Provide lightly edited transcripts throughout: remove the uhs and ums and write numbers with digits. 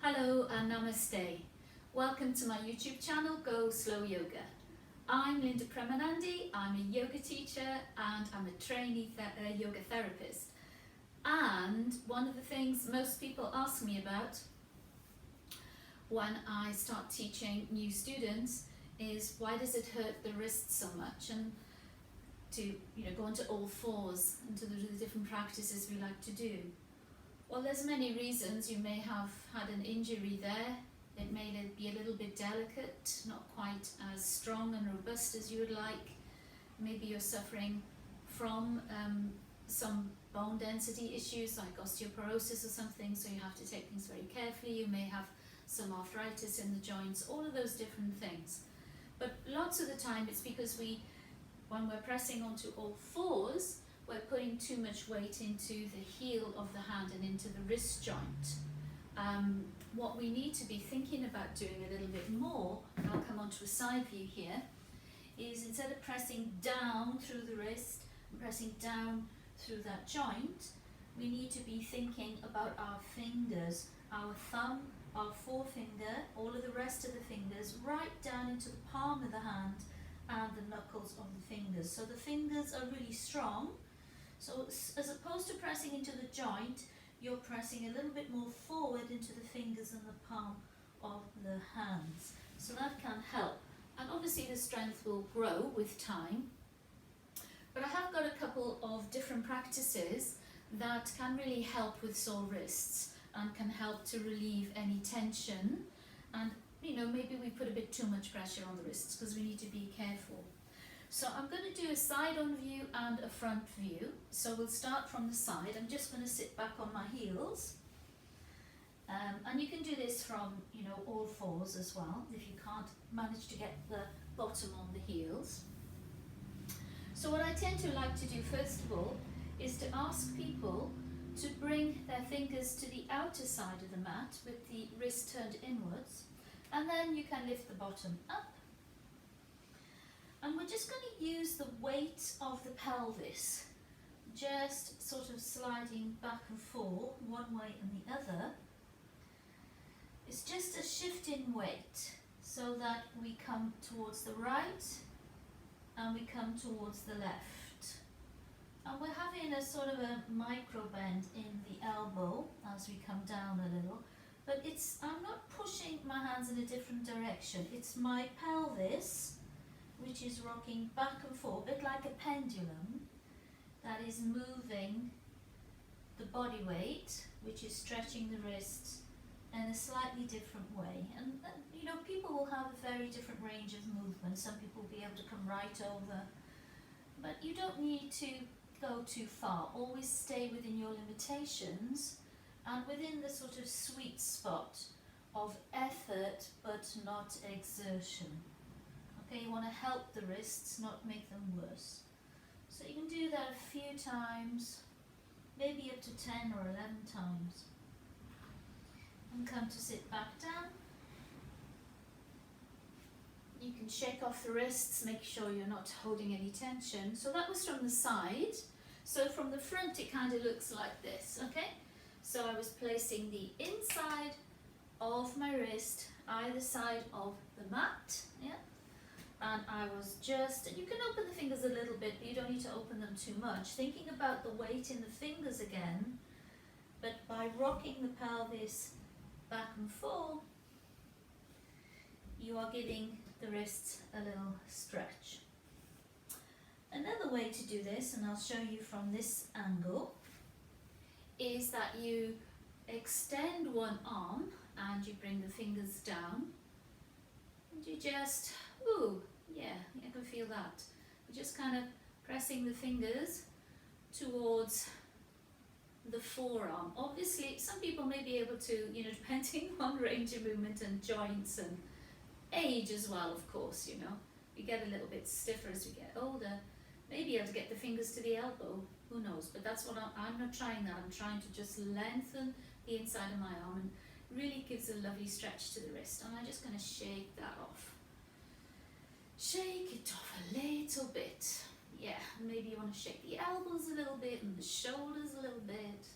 Hello and namaste. Welcome to my YouTube channel, Go Slow Yoga. I'm Linda Premanandi, I'm a yoga teacher and I'm a trainee yoga therapist. And one of the things most people ask me about when I start teaching new students is why does it hurt the wrist so much, and to go into all fours and to the different practices we like to do. Well, there's many reasons. You may have had an injury there. It may be a little bit delicate, not quite as strong and robust as you would like. Maybe you're suffering from some bone density issues like osteoporosis or something, so you have to take things very carefully. You may have some arthritis in the joints, all of those different things. But lots of the time it's because when we're pressing onto all fours, we're putting too much weight into the heel of the hand and into the wrist joint. What we need to be thinking about doing a little bit more, and I'll come onto a side view here, is instead of pressing down through the wrist and pressing down through that joint, we need to be thinking about our fingers, our thumb, our forefinger, all of the rest of the fingers, right down into the palm of the hand and the knuckles of the fingers. So the fingers are really strong. So as opposed to pressing into the joint, you're pressing a little bit more forward into the fingers and the palm of the hands. So that can help. And obviously the strength will grow with time. But I have got a couple of different practices that can really help with sore wrists and can help to relieve any tension. And maybe we put a bit too much pressure on the wrists because we need to be careful. So I'm going to do a side-on view and a front view. So we'll start from the side. I'm just going to sit back on my heels. And you can do this from, all fours as well, if you can't manage to get the bottom on the heels. So what I tend to like to do first of all is to ask people to bring their fingers to the outer side of the mat with the wrist turned inwards. And then you can lift the bottom up. And we're just going to use the weight of the pelvis, just sort of sliding back and forth one way and the other. It's just a shift in weight so that we come towards the right and we come towards the left. And we're having a sort of a micro bend in the elbow as we come down a little. But I'm not pushing my hands in a different direction. It's my pelvis which is rocking back and forth, a bit like a pendulum, that is moving the body weight, which is stretching the wrists in a slightly different way. And people will have a very different range of movement. Some people will be able to come right over, but you don't need to go too far. Always stay within your limitations and within the sort of sweet spot of effort but not exertion. Okay, you want to help the wrists, not make them worse. So you can do that a few times, maybe up to 10 or 11 times. And come to sit back down. You can shake off the wrists, make sure you're not holding any tension. So that was from the side. So from the front it kind of looks like this, okay? So I was placing the inside of my wrist either side of the mat, yeah? And I was and you can open the fingers a little bit, but you don't need to open them too much. Thinking about the weight in the fingers again, but by rocking the pelvis back and forth, you are giving the wrists a little stretch. Another way to do this, and I'll show you from this angle, is that you extend one arm and you bring the fingers down and you just, I can feel that. You're just kind of pressing the fingers towards the forearm. Obviously, some people may be able to, depending on range of movement and joints and age as well, of course, we get a little bit stiffer as we get older. Maybe able to get the fingers to the elbow, who knows? But that's what I'm not trying that. I'm trying to just lengthen the inside of my arm, and really gives a lovely stretch to the wrist. And I'm just going to shake that off. Shake it off a little bit. Yeah, maybe you want to shake the elbows a little bit and the shoulders a little bit.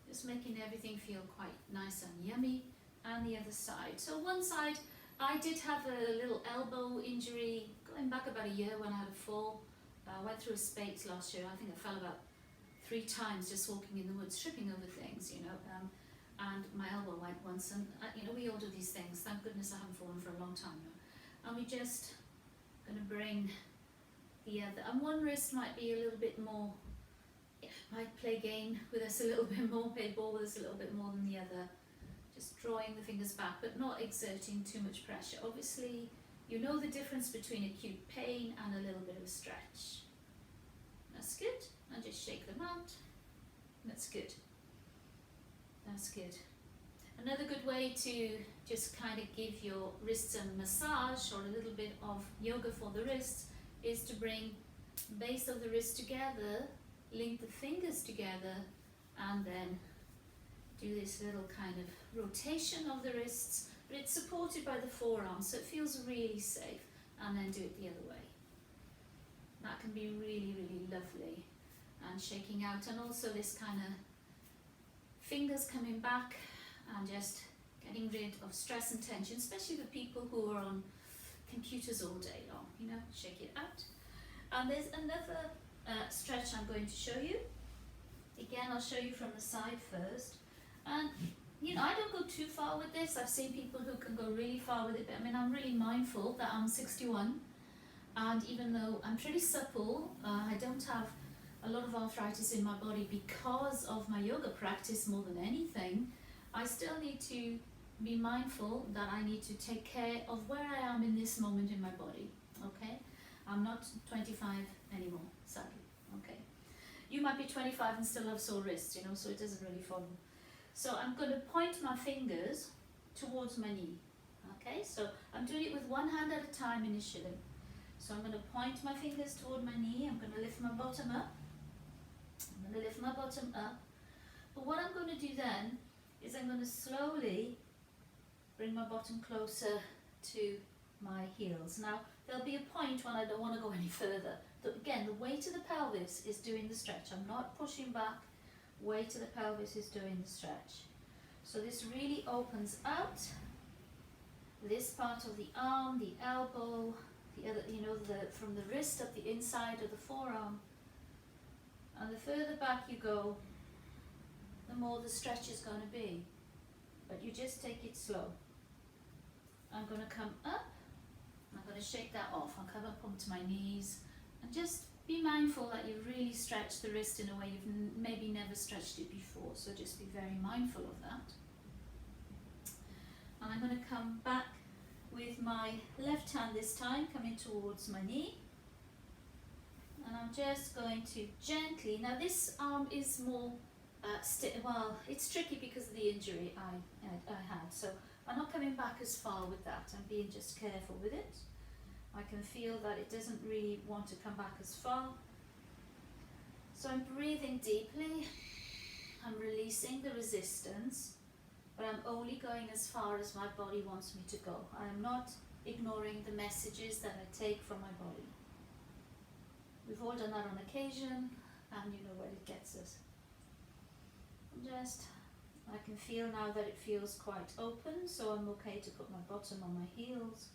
Just making everything feel quite nice and yummy and the other side. So one side, I did have a little elbow injury going back about a year when I had a fall. I went through a spate last year. I think I fell about 3 times just walking in the woods, tripping over things, and my elbow went once, and we all do these things. Thank goodness I haven't fallen for a long time now. And we just going to bring the other, and one wrist might be a little bit more, might play game with us a little bit more, play ball with us a little bit more than the other. Just drawing the fingers back, but not exerting too much pressure. Obviously, you know the difference between acute pain and a little bit of a stretch. That's good. And just shake them out. That's good. That's good. Another good way to just kind of give your wrists a massage or a little bit of yoga for the wrists is to bring the base of the wrist together, link the fingers together, and then do this little kind of rotation of the wrists, but it's supported by the forearm, so it feels really safe, and then do it the other way. That can be really, really lovely. And shaking out, and also this kind of fingers coming back and just getting rid of stress and tension, especially for people who are on computers all day long, shake it out. And there's another stretch I'm going to show you. Again, I'll show you from the side first. And I don't go too far with this. I've seen people who can go really far with it, but I'm really mindful that I'm 61, and even though I'm pretty supple, I don't have a lot of arthritis in my body because of my yoga practice more than anything. I still need to be mindful that I need to take care of where I am in this moment in my body, okay? I'm not 25 anymore, sadly, okay? You might be 25 and still have sore wrists, so it doesn't really follow. So I'm going to point my fingers towards my knee, okay? So I'm doing it with one hand at a time initially. So I'm going to point my fingers toward my knee. I'm going to lift my bottom up. I'm going to lift my bottom up. But what I'm going to do then is I'm going to slowly bring my bottom closer to my heels. Now, there'll be a point when I don't want to go any further. Again, the weight of the pelvis is doing the stretch. I'm not pushing back. Weight of the pelvis is doing the stretch. So this really opens out this part of the arm, the elbow, the other, from the wrist up the inside of the forearm. And the further back you go, the more the stretch is going to be. But you just take it slow. I'm going to come up. I'm going to shake that off. I'll come up onto my knees and just be mindful that you really stretch the wrist in a way you've maybe never stretched it before. So just be very mindful of that. And I'm going to come back with my left hand this time, coming towards my knee. And I'm just going to gently, now this arm is more, it's tricky because of the injury I had. So I'm not coming back as far with that. I'm being just careful with it. I can feel that it doesn't really want to come back as far. So I'm breathing deeply. I'm releasing the resistance, but I'm only going as far as my body wants me to go. I am not ignoring the messages that I take from my body. We've all done that on occasion, and you know where it gets us. I can feel now that it feels quite open, so I'm okay to put my bottom on my heels.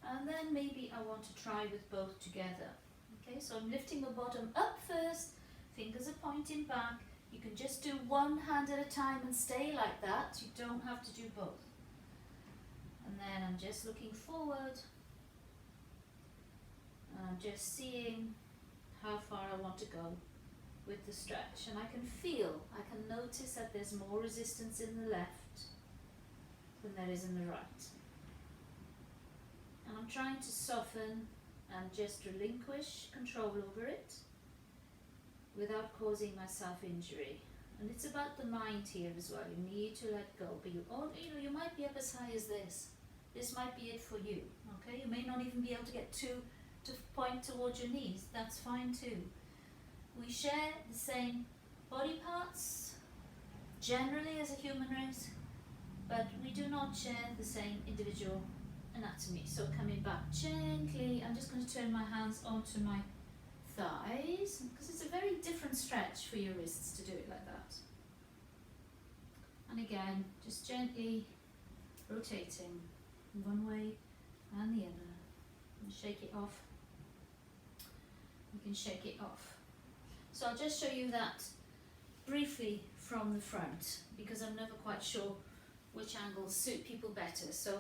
And then maybe I want to try with both together. Okay, so I'm lifting my bottom up first, fingers are pointing back. You can just do one hand at a time and stay like that. You don't have to do both. And then I'm just looking forward. And I'm just seeing how far I want to go with the stretch. And I can notice that there's more resistance in the left than there is in the right. And I'm trying to soften and just relinquish control over it without causing myself injury. And it's about the mind here as well. You need to let go, but you might be up as high as this. This might be it for you. Okay, you may not even be able to get to point towards your knees. That's fine too. We share the same body parts generally as a human race, but we do not share the same individual anatomy. So coming back gently, I'm just going to turn my hands onto my thighs because it's a very different stretch for your wrists to do it like that. And again, just gently rotating one way and the other. And shake it off. You can shake it off. So I'll just show you that briefly from the front, because I'm never quite sure which angles suit people better. So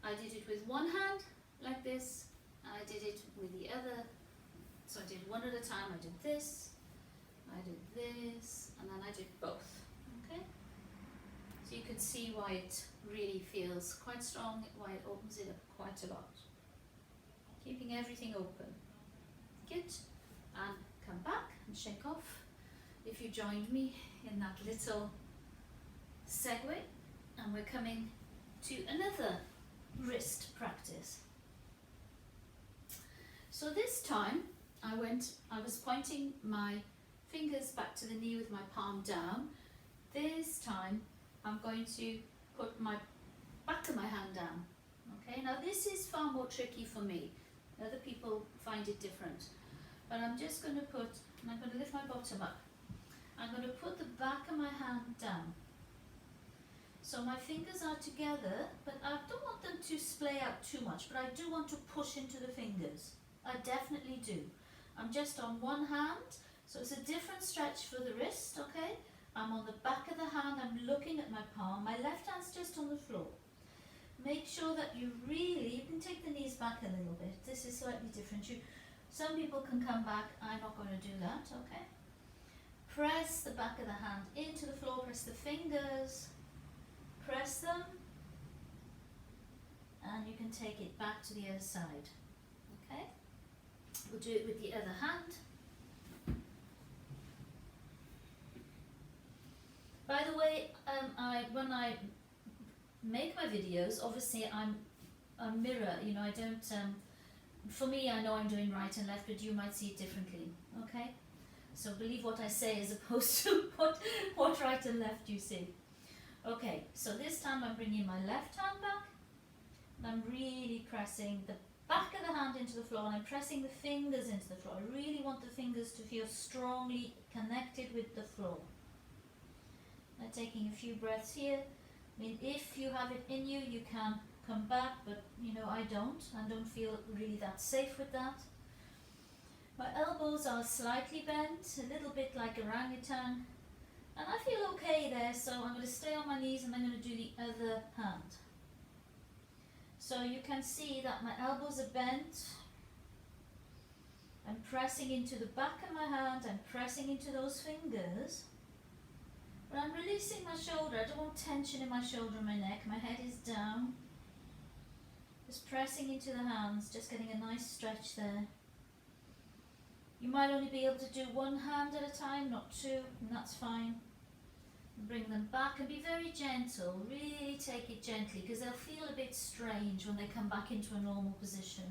I did it with one hand like this, and I did it with the other. So I did one at a time. I did this, I did this, and then I did both. Okay? So you can see why it really feels quite strong, why it opens it up quite a lot. Keeping everything open. Good. And come back and shake off. If you joined me in that little segue, and we're coming to another wrist practice. So this time I was pointing my fingers back to the knee with my palm down. This time I'm going to put my back of my hand down. Okay, now this is far more tricky for me. Other people find it different. But I'm just going to I'm going to lift my bottom up. I'm going to put the back of my hand down. So my fingers are together, but I don't want them to splay out too much, but I do want to push into the fingers. I definitely do. I'm just on one hand, so it's a different stretch for the wrist, okay? I'm on the back of the hand, I'm looking at my palm, my left hand's just on the floor. Make sure that you can take the knees back a little bit. This is slightly different. Some people can come back, I'm not going to do that, okay? Press the back of the hand into the floor, press the fingers, press them, and you can take it back to the other side, okay? We'll do it with the other hand. By the way, when I make my videos, obviously I'm a mirror, I don't, for me I know I'm doing right and left, but you might see it differently, okay? So believe what I say as opposed to what right and left you see. Okay, so this time I'm bringing my left hand back, and I'm really pressing the back of the hand into the floor, and I'm pressing the fingers into the floor. I really want the fingers to feel strongly connected with the floor. Now taking a few breaths here. I mean, if you have it in you, you can come back, but I don't feel really that safe with that. My elbows are slightly bent, a little bit like orangutan, and I feel okay there, so I'm going to stay on my knees and I'm going to do the other hand. So you can see that my elbows are bent. I'm pressing into the back of my hand, I'm pressing into those fingers. But I'm releasing my shoulder. I don't want tension in my shoulder and my neck. My head is down. Just pressing into the hands, just getting a nice stretch there. You might only be able to do one hand at a time, not two, and that's fine. And bring them back and be very gentle. Really take it gently, because they'll feel a bit strange when they come back into a normal position.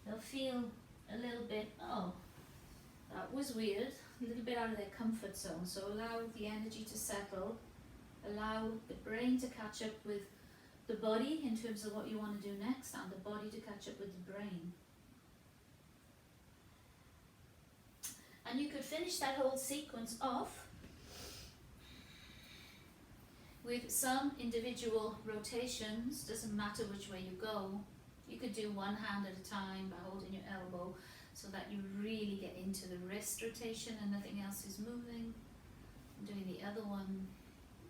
They'll feel a little bit, oh, that was weird. A little bit out of their comfort zone. So allow the energy to settle, allow the brain to catch up with the body in terms of what you want to do next, and the body to catch up with the brain. And you could finish that whole sequence off with some individual rotations. Doesn't matter which way you go. You could do one hand at a time by holding your elbow, so that you really get into the wrist rotation and nothing else is moving. I'm doing the other one.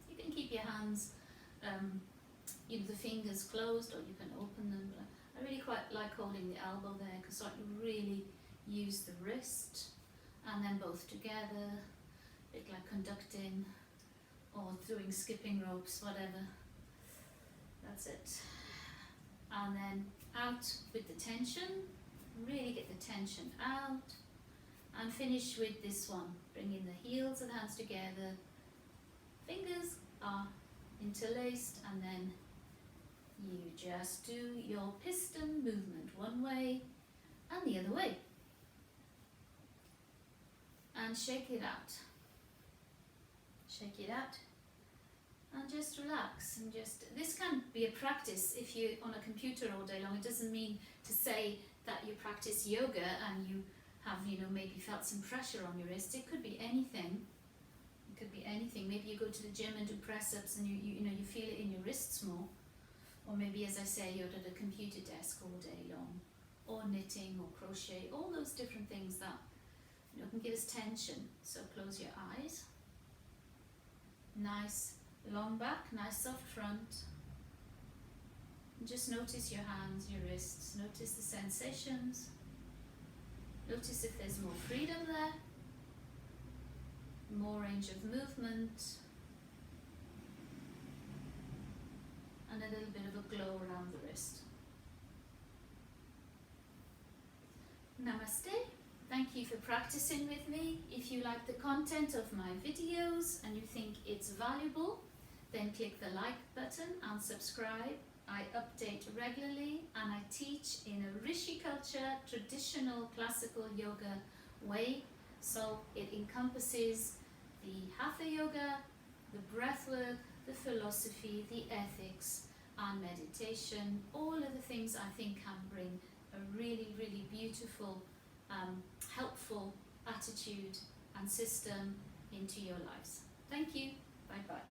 You can keep your hands, the fingers closed, or you can open them. But I really quite like holding the elbow there, because I can really use the wrist, and then both together, a bit like conducting or doing skipping ropes, whatever. That's it. And then out with the tension. Really get the tension out, and finish with this one. Bringing the heels of the hands together, fingers are interlaced, and then you just do your piston movement one way and the other way, and shake it out. Shake it out, and just relax. And this can be a practice if you're on a computer all day long. It doesn't mean to say that you practice yoga and you have, maybe felt some pressure on your wrist. It could be anything. It could be anything. Maybe you go to the gym and do press-ups and you know, you feel it in your wrists more. Or maybe, as I say, you're at a computer desk all day long, or knitting or crochet, all those different things that, you know, can give us tension. So close your eyes. Nice long back, nice soft front. And just notice your hands, your wrists, notice the sensations. Notice if there's more freedom there, more range of movement, and a little bit of a glow around the wrist. Namaste. Thank you for practicing with me. If you like the content of my videos and you think it's valuable, then click the like button and subscribe. I update regularly and I teach in a Rishi culture, traditional classical yoga way. So it encompasses the Hatha yoga, the breathwork, the philosophy, the ethics and meditation, all of the things I think can bring a really, really beautiful, helpful attitude and system into your lives. Thank you. Bye-bye.